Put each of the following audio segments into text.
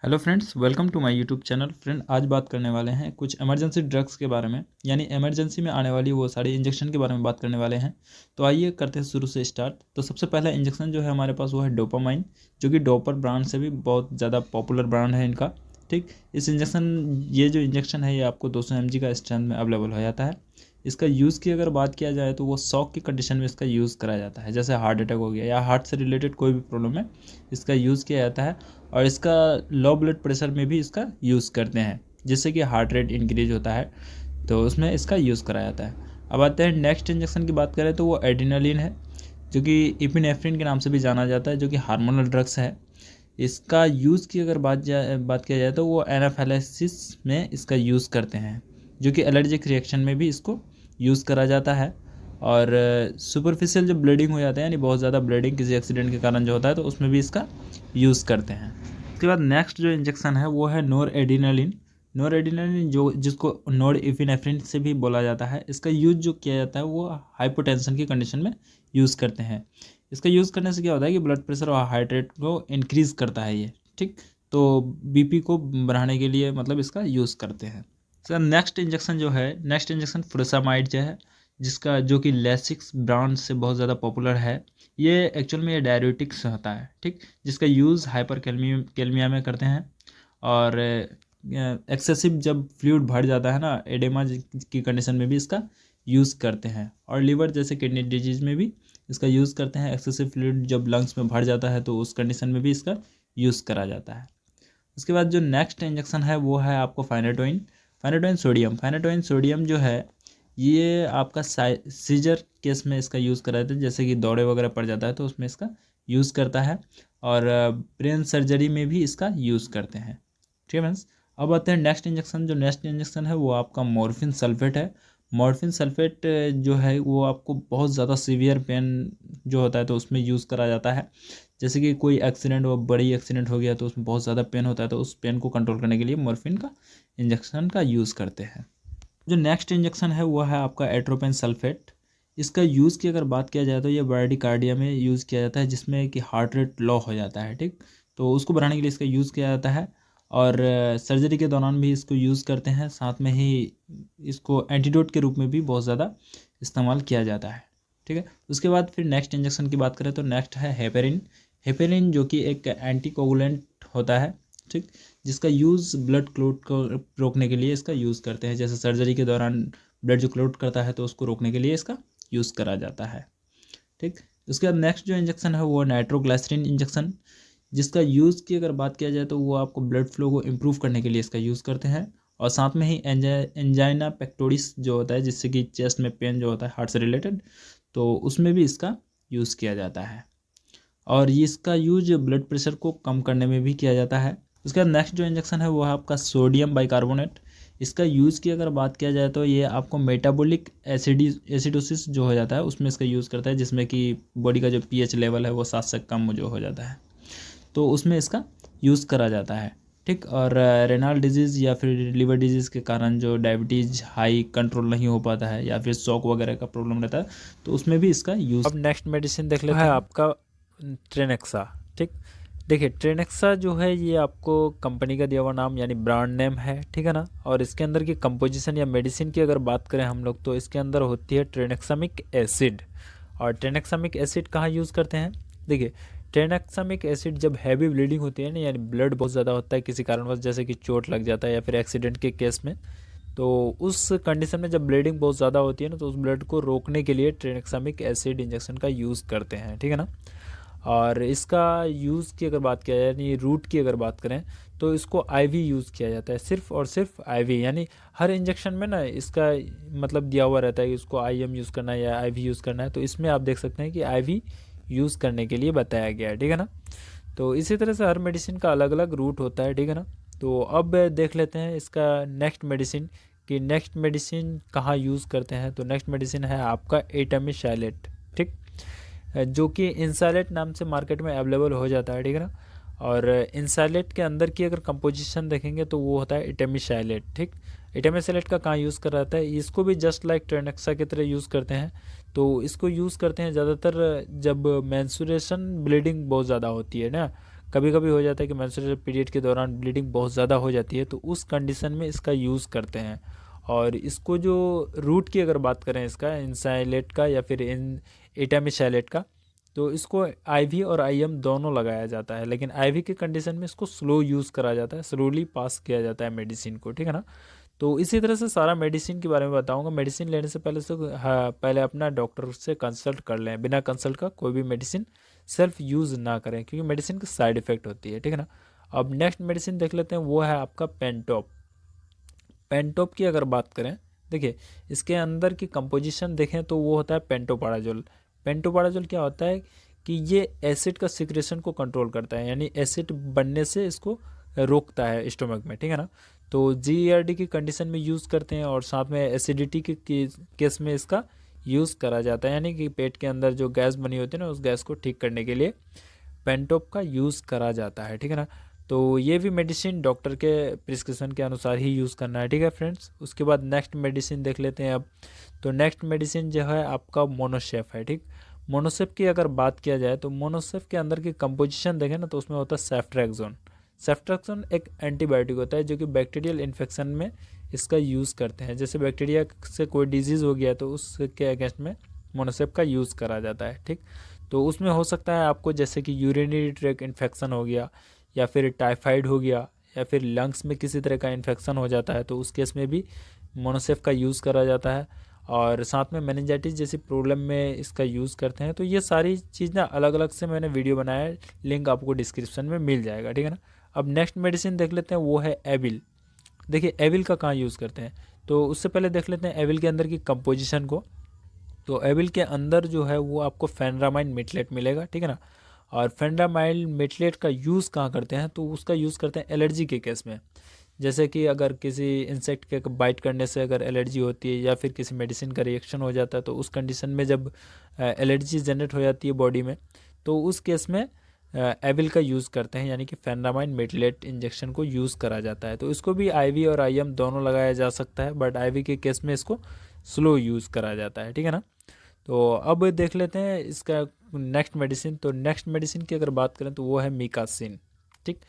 Hello friends, welcome to my YouTube channel. Friend, आज बात करने वाले हैं कुछ इमरजेंसी ड्रग्स के बारे में, यानी इमरजेंसी में आने वाली वो सारी इंजेक्शन के बारे में बात करने वाले हैं। तो आइए करते हैं शुरू से स्टार्ट। तो सबसे पहला इंजेक्शन जो है हमारे पास वो है डोपामाइन, जो कि डॉपर ब्रांड से भी बहुत ज़्यादा पॉपुलर ब्रांड है इनका। ठीक, ये जो इंजेक्शन है ये आपको 200 mg का स्ट्रेंथ में अवेलेबल हो जाता है। इसका यूज़ की अगर बात किया जाए तो वो शॉक की कंडीशन में इसका यूज़ कराया जाता है, जैसे हार्ट अटैक हो गया या हार्ट से रिलेटेड कोई भी प्रॉब्लम है, इसका यूज़ किया जाता है। और इसका लो ब्लड प्रेशर में भी इसका यूज़ करते हैं, जिससे कि हार्ट रेट इंक्रीज होता है, तो उसमें इसका यूज़ कराया जाता है। अब आते हैं नेक्स्ट इंजेक्शन की बात करें तो वो एड्रेनालिन है, जो कि इपिनेफ्रिन के नाम से भी जाना जाता है, जो कि हार्मोनल ड्रग्स है। इसका यूज़ की अगर बात किया जाए तो वो एनाफाइलेसिस में इसका यूज़ करते हैं, जो कि एलर्जिक रिएक्शन में भी इसको यूज़ करा जाता है। और सुपरफिशियल जो ब्लीडिंग हो जाता है, यानी बहुत ज़्यादा ब्लीडिंग किसी एक्सीडेंट के कारण जो होता है, तो उसमें भी इसका यूज़ करते हैं। उसके बाद नेक्स्ट जो इंजेक्शन है वो है नोर एड्रेनालिन, जो जिसको नोर इपिनेफ्रिन से भी बोला जाता है। इसका यूज़ जो किया जाता है वो हाइपोटेंशन की कंडीशन में यूज़ करते हैं। इसका यूज़ करने से क्या होता है कि ब्लड प्रेशर और हार्ट रेट को इंक्रीज़ करता है ये। ठीक, तो बीपी को बढ़ाने के लिए मतलब इसका यूज़ करते हैं। सर नेक्स्ट इंजेक्शन फुरोसामाइड जो है, जिसका जो कि लेसिक्स ब्रांड से बहुत ज़्यादा पॉपुलर है। ये एक्चुअल में ये डायरेटिक्स होता है, ठीक, जिसका यूज़ हाइपरकैलमिया में करते हैं। और एक्सेसिव जब फ्लूइड भर जाता है ना, एडेमा की कंडीशन में भी इसका यूज़ करते हैं। और लीवर जैसे किडनी डिजीज़ में भी इसका यूज़ करते हैं। एक्सेसिव फ्लूइड जब लंग्स में भर जाता है तो उस कंडीशन में भी इसका यूज़ करा जाता है। उसके बाद जो नेक्स्ट इंजेक्शन है वो है आपको फाइनेटोइन सोडियम जो है, ये आपका सीजर केस में इसका यूज़ करा जाता है, जैसे कि दौरे वगैरह पड़ जाता है तो उसमें इसका यूज़ करता है। और ब्रेन सर्जरी में भी इसका यूज़ करते हैं। ठीक है फ्रेंड्स, अब आते हैं नेक्स्ट इंजेक्शन है वो आपका मॉर्फिन सल्फेट है। मॉर्फिन सल्फेट जो है वो आपको बहुत ज़्यादा सीवियर पेन जो होता है तो उसमें यूज़ करा जाता है। जैसे कि कोई एक्सीडेंट हो, बड़ी एक्सीडेंट हो गया तो उसमें बहुत ज़्यादा पेन होता है, तो उस पेन को कंट्रोल करने के लिए मॉर्फिन का इंजेक्शन का यूज़ करते हैं। जो नेक्स्ट इंजेक्शन है वो है आपका एट्रोपेन सल्फेट। इसका यूज़ की अगर बात किया जाए तो ये ब्राडिकार्डिया में यूज़ किया जाता है, जिसमें कि हार्ट रेट लो हो जाता है। ठीक, तो उसको बढ़ाने के लिए इसका यूज़ किया जाता है। और सर्जरी के दौरान भी इसको यूज़ करते हैं। साथ में ही इसको एंटीडोट के रूप में भी बहुत ज़्यादा इस्तेमाल किया जाता है। ठीक है, उसके बाद फिर नेक्स्ट इंजेक्शन की बात करें तो नेक्स्ट है हेपेरिन, जो कि एक एंटीकोगुलेंट होता है। ठीक, जिसका यूज़ ब्लड क्लॉट को रोकने के लिए इसका यूज़ करते हैं। जैसे सर्जरी के दौरान ब्लड जो क्लॉट करता है तो उसको रोकने के लिए इसका यूज़ करा जाता है। ठीक, उसके बाद नेक्स्ट जो इंजेक्शन है वो नाइट्रोग्लिसरीन इंजेक्शन, जिसका यूज़ की अगर बात किया जाए तो वो आपको ब्लड फ्लो को इम्प्रूव करने के लिए इसका यूज़ करते हैं। और साथ में ही एंजाइना पेक्टोरिस जो होता है, जिससे कि चेस्ट में पेन जो होता है हार्ट से रिलेटेड, तो उसमें भी इसका यूज़ किया जाता है। और ये इसका यूज ब्लड प्रेशर को कम करने में भी किया जाता है। उसके बाद नेक्स्ट जो इंजेक्शन है वो है आपका सोडियम बाइकार्बोनेट। इसका यूज़ की अगर बात किया जाए तो ये आपको मेटाबॉलिक एसिडोसिस जो हो जाता है उसमें इसका यूज़ करता है, जिसमें कि बॉडी का जो पीएच लेवल है वो 7 से कम जो हो जाता है, तो उसमें इसका यूज़ करा जाता है। ठीक, और रेनाल डिजीज़ या फिर लिवर डिजीज़ के कारण जो डायबिटीज़ हाई कंट्रोल नहीं हो पाता है या फिर शॉक वगैरह का प्रॉब्लम रहता है, तो उसमें भी इसका यूज़। अब नेक्स्ट मेडिसिन देख लेते हैं आपका ट्रेनेक्सा। ठीक, देखिए ट्रेनेक्सा जो है ये आपको कंपनी का दिया हुआ नाम यानी ब्रांड नेम है, ठीक है ना। और इसके अंदर की कंपोजिशन या मेडिसिन की अगर बात करें हम लोग तो इसके अंदर होती है ट्रेनेक्सामिक एसिड। और ट्रेनेक्सामिक एसिड कहाँ यूज़ करते हैं, देखिए ट्रेनेक्सामिक एसिड जब हैवी ब्लीडिंग होती है ना, यानी ब्लड बहुत ज़्यादा होता है किसी कारणवश, जैसे कि चोट लग जाता है या फिर एक्सीडेंट के केस में, तो उस कंडीशन में जब ब्लीडिंग बहुत ज़्यादा होती है ना, तो उस ब्लड को रोकने के लिए ट्रेनेक्सामिक एसिड इंजेक्शन का यूज़ करते हैं, ठीक है ना। और इसका यूज़ की अगर बात किया जाए यानी रूट की अगर बात करें तो इसको आईवी यूज़ किया जाता है, सिर्फ और सिर्फ आईवी। यानी हर इंजेक्शन में ना इसका मतलब दिया हुआ रहता है कि इसको आईएम यूज़ करना है या आईवी यूज़ करना है, तो इसमें आप देख सकते हैं कि आईवी यूज़ करने के लिए बताया गया है, ठीक है ना। तो इसी तरह से हर मेडिसिन का अलग अलग रूट होता है, ठीक है ना। तो अब देख लेते हैं इसका नेक्स्ट मेडिसिन कि नेक्स्ट मेडिसिन कहाँ यूज़ करते हैं। तो नेक्स्ट मेडिसिन है आपका एटामिसाइलेट, ठीक, जो कि इंसाइलेट नाम से मार्केट में अवेलेबल हो जाता है, ठीक है ना। और इंसाइलेट के अंदर की अगर कंपोजिशन देखेंगे तो वो होता है एटामिसाइलेट। ठीक, एटामिसाइलेट का कहाँ यूज़ कर रहा है, इसको भी जस्ट लाइक ट्रेनेक्सा की तरह यूज़ करते हैं। तो इसको यूज़ करते हैं ज़्यादातर जब मेंस्ट्रुएशन ब्लीडिंग बहुत ज़्यादा होती है ना, कभी कभी हो जाता है कि मेंस्ट्रुअल पीरियड के दौरान ब्लीडिंग बहुत ज़्यादा हो जाती है, तो उस कंडीशन में इसका यूज़ करते हैं। और इसको जो रूट की अगर बात करें इसका इंसाइलेट का या फिर इन एटामिसाइलेट का, तो इसको आईवी और आईएम दोनों लगाया जाता है, लेकिन आईवी की कंडीशन में इसको स्लो यूज़ करा जाता है, स्लोली पास किया जाता है मेडिसिन को, ठीक है ना। तो इसी तरह से सारा मेडिसिन के बारे में बताऊंगा। मेडिसिन लेने से पहले हाँ, पहले अपना डॉक्टर से कंसल्ट कर लें। बिना कंसल्ट का कोई भी मेडिसिन सेल्फ यूज़ ना करें, क्योंकि मेडिसिन की साइड इफ़ेक्ट होती है, ठीक है ना। अब नेक्स्ट मेडिसिन देख लेते हैं, वो है आपका पेंटॉप। पेंटॉप की अगर बात करें, देखिए इसके अंदर की कंपोजिशन देखें तो वो होता है पेंटोपाराजोल। पेंटोपाराजोल क्या होता है कि ये एसिड का सिक्रेशन को कंट्रोल करता है, यानी एसिड बनने से इसको रोकता है स्टोमक में, ठीक है ना। तो जीईआरडी की कंडीशन में यूज़ करते हैं, और साथ में एसिडिटी के केस में इसका यूज़ करा जाता है, यानी कि पेट के अंदर जो गैस बनी होती है ना, उस गैस को ठीक करने के लिए पेंटॉप का यूज़ करा जाता है, ठीक है ना। तो ये भी मेडिसिन डॉक्टर के प्रिस्क्रिप्शन के अनुसार ही यूज़ करना है, ठीक है फ्रेंड्स। उसके बाद नेक्स्ट मेडिसिन देख लेते हैं अब। तो नेक्स्ट मेडिसिन जो है आपका मोनोसेफ है, ठीक। मोनोसेफ की अगर बात किया जाए तो मोनोसेफ के अंदर की कंपोजिशन देखें ना, तो उसमें होता है सेफ्ट्रैक्सोन। सेफ्ट्रैक्सोन एक एंटीबायोटिक होता है जो कि बैक्टीरियल इन्फेक्शन में इसका यूज़ करते हैं। जैसे बैक्टीरिया से कोई डिजीज़ हो गया तो उसके अगेंस्ट में मोनोसेफ का यूज़ करा जाता है, ठीक। तो उसमें हो सकता है आपको जैसे कि यूरिनरी ट्रैक इन्फेक्शन हो गया, या फिर टाइफाइड हो गया, या फिर लंग्स में किसी तरह का इन्फेक्शन हो जाता है, तो उस केस में भी मोनोसेफ का यूज़ करा जाता है। और साथ में मेनिंजाइटिस जैसी प्रॉब्लम में इसका यूज़ करते हैं। तो ये सारी चीज़ ना अलग अलग से मैंने वीडियो बनाया है, लिंक आपको डिस्क्रिप्शन में मिल जाएगा, ठीक है ना। अब नेक्स्ट मेडिसिन देख लेते हैं, वो है एविल। देखिए एविल का कहाँ यूज़ करते हैं, तो उससे पहले देख लेते हैं एविल के अंदर की कंपोजिशन को। तो एविल के अंदर जो है वो आपको फेनरामाइन मिथलेट मिलेगा, ठीक है ना। और फेनरामाइन मिथलेट का यूज़ कहाँ करते हैं, तो उसका यूज़ करते हैं एलर्जी के केस में। जैसे कि अगर किसी इंसेक्ट के बाइट करने से अगर एलर्जी होती है, या फिर किसी मेडिसिन का रिएक्शन हो जाता है, तो उस कंडीशन में जब एलर्जी जनरेट हो जाती है बॉडी में, तो उस केस में एविल का यूज़ करते हैं, यानी कि फेनरामाइन मिथलेट इंजेक्शन को यूज़ करा जाता है। तो इसको भी आईवी और आईएम दोनों लगाया जा सकता है, बट आईवी के केस में इसको स्लो यूज़ करा जाता है, ठीक है ना। तो अब देख लेते हैं इसका नेक्स्ट मेडिसिन। तो नेक्स्ट मेडिसिन की अगर बात करें तो वो है मिकासिन, ठीक।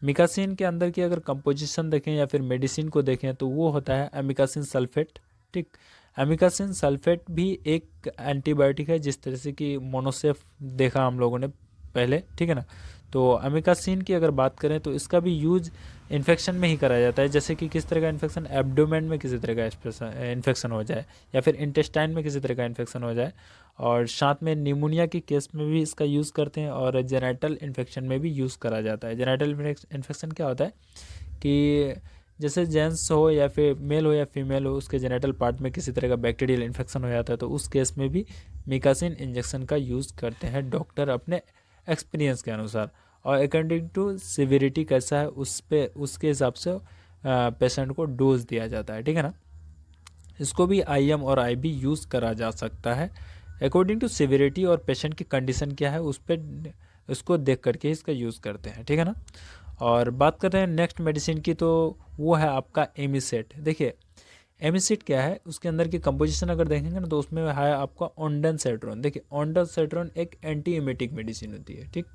मिकासिन के अंदर की अगर कंपोजिशन देखें या फिर मेडिसिन को देखें तो वो होता है एमिकासिन सल्फेट, ठीक। एमिकासिन सल्फेट भी एक एंटीबायोटिक है, जिस तरह से कि मोनोसेफ देखा हम लोगों ने पहले, ठीक है ना। तो अमिकासिन की अगर बात करें तो इसका भी यूज इन्फेक्शन में ही करा जाता है, जैसे कि किस तरह का इन्फेक्शन, एब्डोमेन में किसी तरह का इन्फेक्शन हो जाए, या फिर इंटेस्टाइन में किसी तरह का इन्फेक्शन हो जाए। और साथ में निमोनिया की केस में भी इसका यूज़ करते हैं, और जेनेटल इन्फेक्शन में भी यूज़ करा जाता है। जेनेटल इन्फेक्शन क्या होता है कि जैसे जेंट्स हो या फिर मेल हो या फीमेल हो, उसके जेनेटल पार्ट में किसी तरह का बैक्टीरियल इन्फेक्शन हो जाता है, तो उस केस में भी मिकासिन इंजेक्शन का यूज़ करते हैं डॉक्टर अपने एक्सपीरियंस के अनुसार। और अकॉर्डिंग टू सिविरिटी कैसा है उस पे उसके हिसाब से पेशेंट को डोज दिया जाता है, ठीक है ना। इसको भी आईएम और आईबी यूज़ करा जा सकता है अकॉर्डिंग टू सिविरिटी, और पेशेंट की कंडीशन क्या है उस पर उसको देख करके इसका यूज़ करते हैं, ठीक है ना। और बात करते हैं नेक्स्ट मेडिसिन की, तो वो है आपका एमिसेट। देखिए एमिसेट क्या है, उसके अंदर की कंपोजिशन अगर देखेंगे ना, तो उसमें है आपका ओंडानसेट्रोन। देखिए ओंडानसेट्रोन एक एंटी एमेटिक मेडिसिन होती है, ठीक।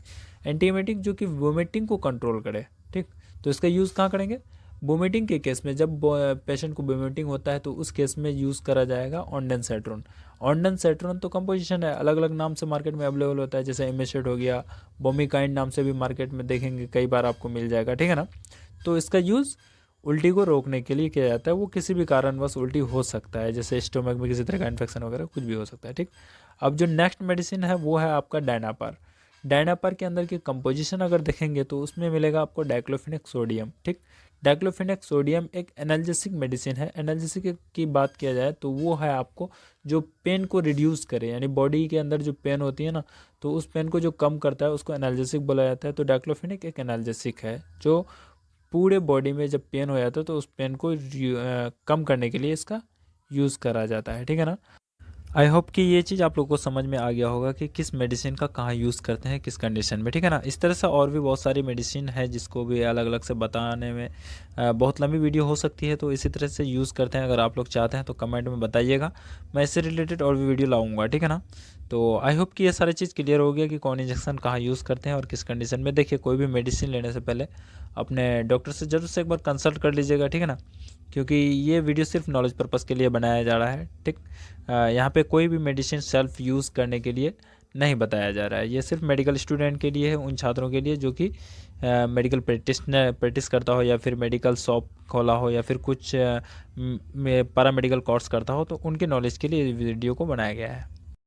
एंटी एमेटिक जो कि वोमिटिंग को कंट्रोल करे, ठीक। तो इसका यूज़ कहाँ करेंगे, वोमिटिंग के केस में। जब पेशेंट को वोमिटिंग होता है तो उस केस में यूज़ करा जाएगा ओंडानसेट्रोन। ओंडानसेट्रोन तो कंपोजिशन है, अलग अलग नाम से मार्केट में अवेलेबल होता है, जैसे एमिसेट हो गया, बोमिकाइन नाम से भी मार्केट में देखेंगे कई बार आपको मिल जाएगा, ठीक है ना। तो इसका यूज़ उल्टी को रोकने के लिए किया जाता है। वो किसी भी कारणवश उल्टी हो सकता है, जैसे स्टोमक में किसी तरह का इन्फेक्शन वगैरह कुछ भी हो सकता है, ठीक। अब जो नेक्स्ट मेडिसिन है वो है आपका डायनापार। डायनापार के अंदर की कंपोजिशन अगर देखेंगे तो उसमें मिलेगा आपको डाइक्लोफेनेक सोडियम, ठीक। डाइक्लोफेनेक सोडियम एक एनाल्जेसिक मेडिसिन है। एनाल्जेसिक की बात किया जाए तो वो है आपको जो पेन को रिड्यूस करे, यानी बॉडी के अंदर जो पेन होती है ना, तो उस पेन को जो कम करता है उसको एनाल्जेसिक बोला जाता है। तो डाइक्लोफेनेक एक एनाल्जेसिक है जो पूरे बॉडी में जब पेन हो जाता है तो उस पेन को कम करने के लिए इसका यूज़ करा जाता है, ठीक है ना। आई होप कि ये चीज़ आप लोगों को समझ में आ गया होगा कि किस मेडिसिन का कहाँ यूज़ करते हैं किस कंडीशन में, ठीक है ना। इस तरह से और भी बहुत सारी मेडिसिन है जिसको भी अलग अलग से बताने में बहुत लंबी वीडियो हो सकती है, तो इसी तरह से यूज़ करते हैं। अगर आप लोग चाहते हैं तो कमेंट में बताइएगा, मैं इससे रिलेटेड और भी वीडियो लाऊंगा, ठीक है ना। तो आई होप कि ये सारी चीज़ क्लियर हो गया कि कौन इंजेक्शन कहाँ यूज़ करते हैं और किस कंडीशन में। देखिए, कोई भी मेडिसिन लेने से पहले अपने डॉक्टर से ज़रूर से एक बार कंसल्ट कर लीजिएगा, ठीक है ना, क्योंकि ये वीडियो सिर्फ नॉलेज पर्पज़ के लिए बनाया जा रहा है, ठीक। यहाँ पे कोई भी मेडिसिन सेल्फ यूज़ करने के लिए नहीं बताया जा रहा है, ये सिर्फ मेडिकल स्टूडेंट के लिए है, उन छात्रों के लिए जो कि मेडिकल प्रैक्टिस करता हो या फिर मेडिकल शॉप खोला हो या फिर कुछ पैरामेडिकल कोर्स करता हो, तो उनके नॉलेज के लिए वीडियो को बनाया गया है।